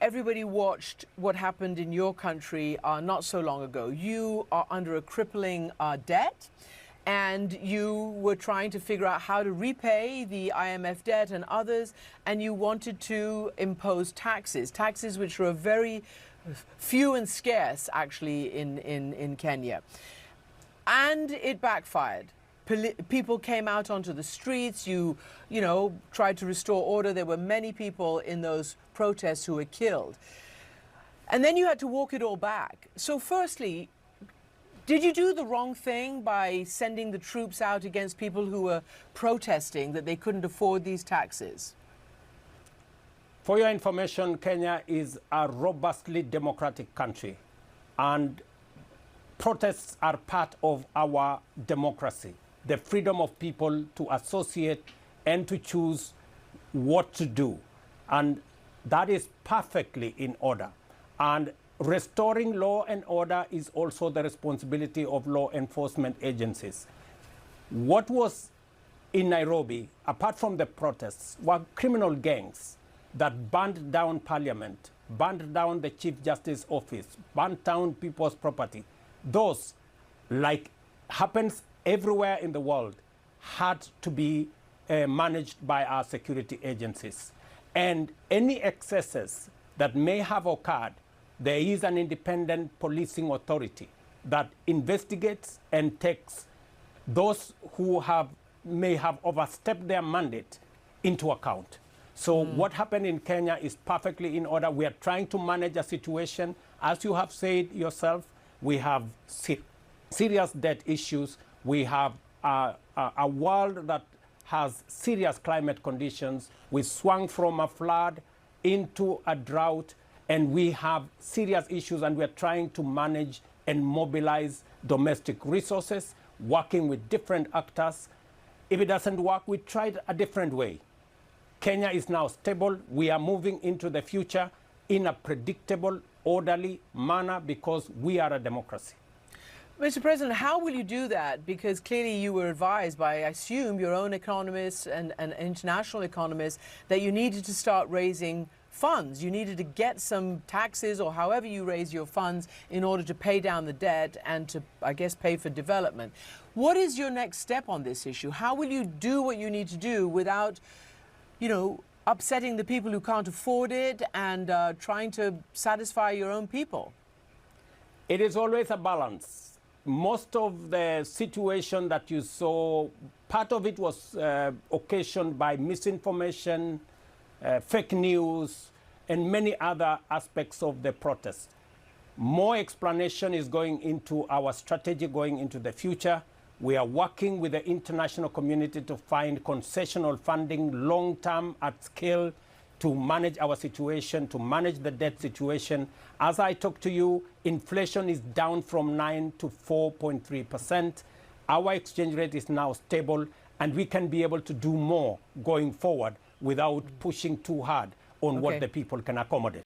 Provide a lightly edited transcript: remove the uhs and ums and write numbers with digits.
everybody watched what happened in your country not so long ago. You are under a crippling debt, and you were trying to figure out how to repay the IMF debt and others, and you wanted to impose taxes which are very few and scarce, actually, in Kenya. And it backfired. People came out onto the streets. You know, tried to restore order. There were many people in those protests who were killed. And then you had to walk it all back. So firstly, did you do the wrong thing by sending the troops out against people who were protesting that they couldn't afford these taxes? For your information, Kenya is a robustly democratic country, and protests are part of our democracy. The freedom of people to associate and to choose what to do. And that is perfectly in order. And restoring law and order is also the responsibility of law enforcement agencies. What was in Nairobi, apart from the protests, were criminal gangs that burned down parliament, burned down the Chief Justice office, burned down people's property. Those, like happens everywhere in the world, had to be managed by our security agencies. And any excesses that may have occurred, there is an independent policing authority that investigates and takes those who may have overstepped their mandate into account. So what happened in Kenya is perfectly in order. We are trying to manage a situation. As you have said yourself, we have serious debt issues. We have a world that has serious climate conditions. We swung from a flood into a drought, and we have serious issues, and we're trying to manage and mobilize domestic resources, working with different actors. If it doesn't work, we tried a different way. Kenya is now stable. We are moving into the future in a predictable, orderly manner because we are a democracy. Mr. President, how will you do that? Because clearly you were advised by, I assume, your own economists and international economists that you needed to start raising funds. You needed to get some taxes or however you raise your funds in order to pay down the debt and to, I guess, pay for development. What is your next step on this issue? How will you do what you need to do without, you know, upsetting the people who can't afford it and trying to satisfy your own people? It is always a balance. Most of the situation that you saw, part of it was occasioned by misinformation, fake news, and many other aspects of the protest. More explanation is going into our strategy going into the future. We are working with the international community to find concessional funding long-term at scale to manage our situation, to manage the debt situation. As I talk to you, inflation is down from 9 to 4.3%. Our exchange rate is now stable, and we can be able to do more going forward without pushing too hard on what the people can accommodate.